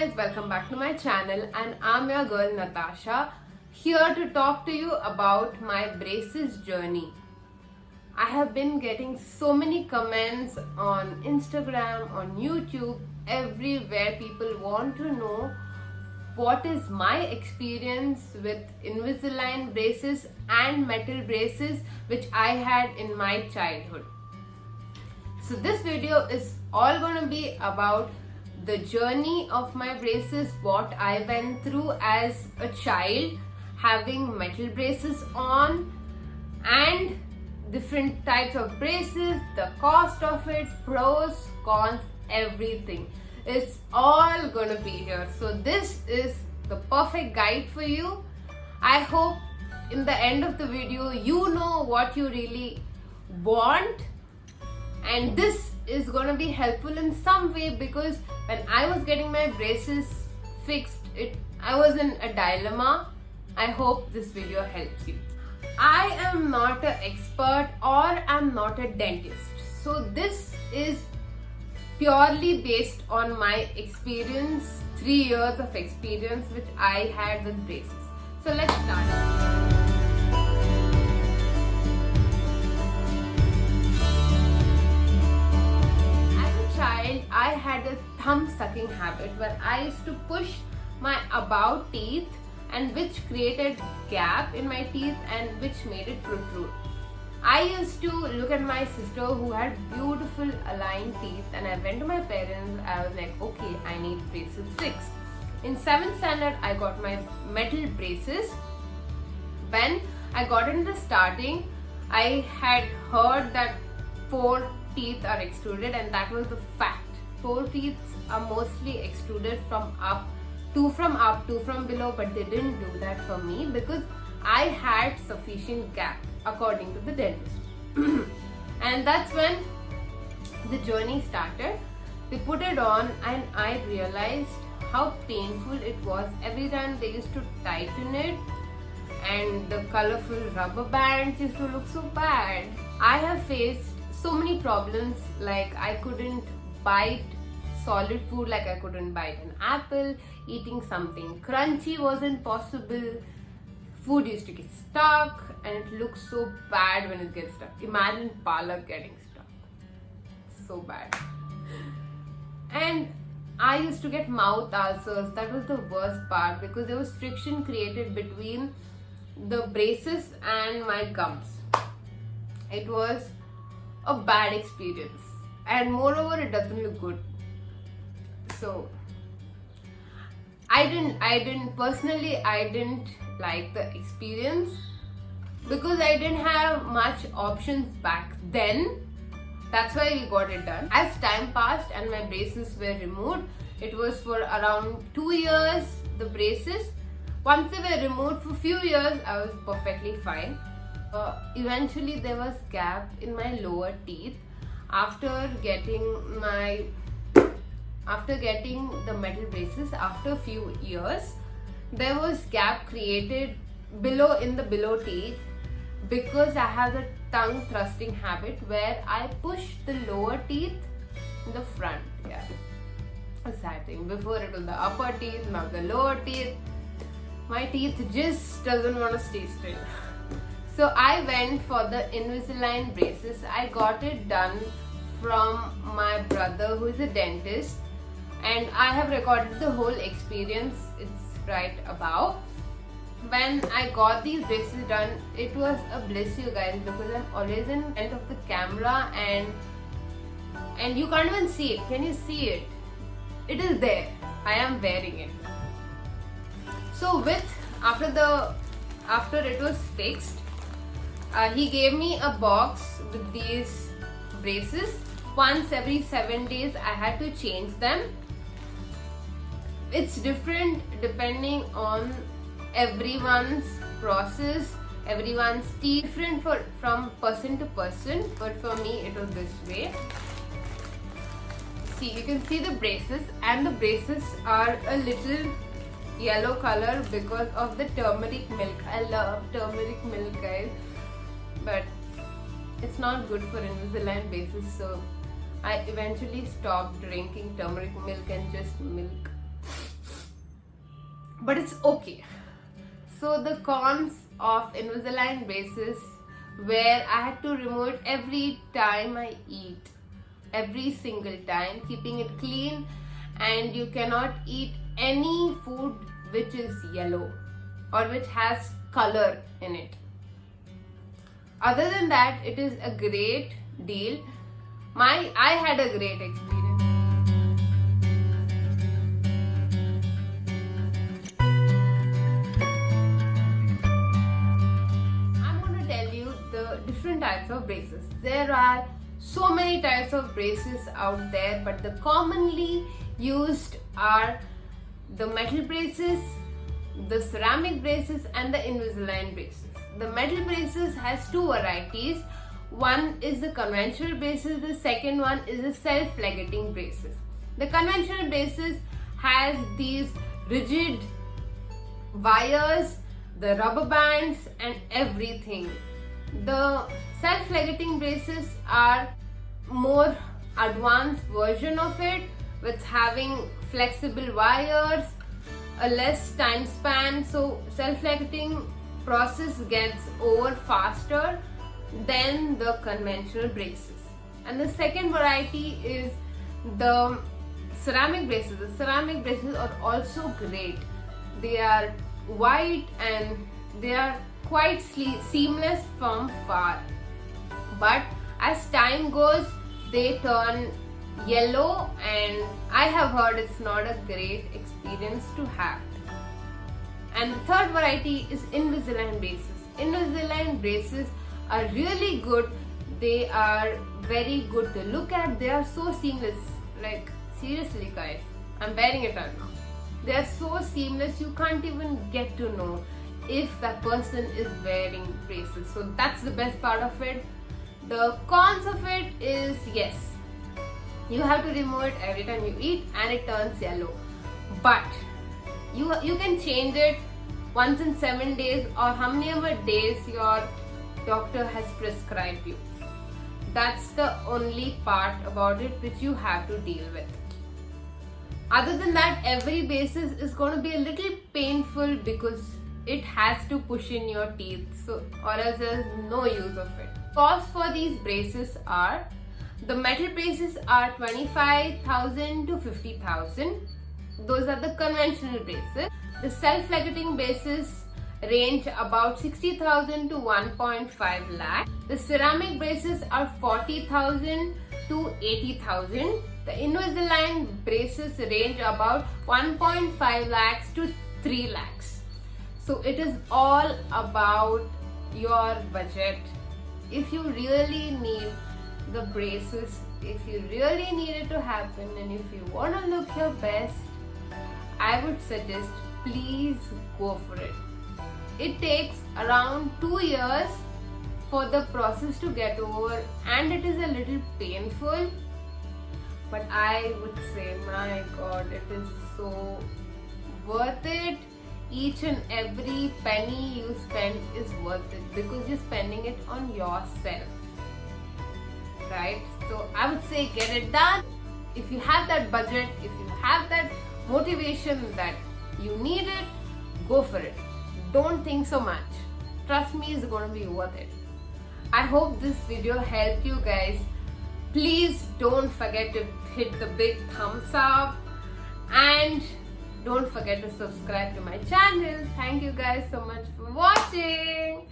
guys, welcome back to my channel and I'm your girl Natasha here to talk to you about my braces journey. I have been getting so many comments on Instagram, on YouTube, everywhere. People want to know what is my experience with Invisalign braces and metal braces which I had in my childhood. So this video is all going to be about the journey of my braces, what I went through as a child having metal braces on, and different types of braces, the cost of it, pros, cons, everything. It's all gonna be here. So this is the perfect guide for you. I hope in the end of the video you know what you really want, and this is going to be helpful in some way, because when I was getting my braces fixed, I was in a dilemma. I hope this video helps you. I am not an expert or I'm not a dentist, so this is purely based on my experience, 3 years of experience which I had with braces. So let's start. I had a thumb sucking habit where I used to push my above teeth, and which created gap in my teeth and which made it protrude. I used to look at my sister who had beautiful aligned teeth, and I went to my parents. I was like, okay, I need braces fixed. In 7th standard, I got my metal braces. When I got into starting, I had heard that 4 teeth are extruded, and that was the fact. 4 teeth are mostly extruded from up, 2 from up, 2 from below, but they didn't do that for me because I had sufficient gap according to the dentist. And that's when the journey started. They put it on and I realized how painful it was every time they used to tighten it, and the colorful rubber bands used to look so bad. I have faced so many problems, like I couldn't bite solid food, like I couldn't bite an apple. Eating something crunchy wasn't possible. Food used to get stuck, and it looks so bad when it gets stuck. Imagine palak getting stuck. So bad. And I used to get mouth ulcers. That was the worst part, because there was friction created between the braces and my gums. It was a bad experience, and moreover it doesn't look good. So I didn't personally like the experience, because I didn't have much options back then. That's why we got it done. As time passed and my braces were removed, it was for around 2 years, the braces. Once they were removed, for a few years I was perfectly fine. Eventually there was gap in my lower teeth after getting the metal braces. After a few years, there was gap created in the below teeth, because I have a tongue thrusting habit where I push the lower teeth in the front. Yeah, a sad thing. Before it was the upper teeth, now the lower teeth. My teeth just doesn't want to stay still. So I went for the Invisalign braces. I got it done from my brother, who is a dentist, and I have recorded the whole experience. It's right above. When I got these braces done, it was a bliss, you guys, because I'm always in front of the camera and you can't even see it. Can you see it? It is there. I am wearing it. So after it was fixed, he gave me a box with these braces. Once every 7 days I had to change them. It's different depending on everyone's process, everyone's teeth, different from person to person, but for me it was this way. See, you can see the braces, and the braces are a little yellow color because of the turmeric milk. I love turmeric milk, guys, but it's not good for Invisalign braces, so I eventually stopped drinking turmeric milk and just milk. but it's okay. So the cons of Invisalign braces, where I had to remove it every time I eat, every single time, keeping it clean, and you cannot eat any food which is yellow or which has color in it. Other than that, it is a great deal. I had a great experience. I'm going to tell you the different types of braces. There are so many types of braces out there, but the commonly used are the metal braces, the ceramic braces, and the Invisalign braces. The metal braces has two varieties. One is the conventional braces, the second one is the self-legating braces. The conventional braces has these rigid wires, the rubber bands, and everything. The self-legating braces are more advanced version of it, with having flexible wires, a less time span, so self-legating process gets over faster than the conventional braces. And the second variety is the ceramic braces. The ceramic braces are also great. They are white and they are quite seamless from far, but as time goes they turn yellow, and I have heard it's not a great experience to have. And the third variety is Invisalign braces. Invisalign braces are really good. They are very good to look at. They are so seamless. Like, seriously guys, I'm wearing it right now. They are so seamless, you can't even get to know if that person is wearing braces. So that's the best part of it. The cons of it is, yes, you have to remove it every time you eat and it turns yellow. But you can change it once in 7 days or how many ever days your doctor has prescribed you. That's the only part about it which you have to deal with. Other than that, every braces is going to be a little painful because it has to push in your teeth, so or else there's no use of it. Cost for these braces are, the metal braces are 25,000 to 50,000. Those are the conventional braces. The self-legating braces range about 60,000 to 1.5 lakh. The ceramic braces are 40,000 to 80,000. The Invisalign braces range about 1.5 lakhs to 3 lakhs. So it is all about your budget. If you really need the braces, if you really need it to happen, and if you want to look your best, I would suggest please go for it. It takes around 2 years for the process to get over, and it is a little painful, but I would say, my god, it is so worth it. Each and every penny you spend is worth it because you're spending it on yourself, right? So I would say get it done. If you have that budget, if you have that motivation that you need it, go for it. Don't think so much. Trust me, it's going to be worth it. I hope this video helped you guys. Please don't forget to hit the big thumbs up and don't forget to subscribe to my channel. Thank you guys so much for watching.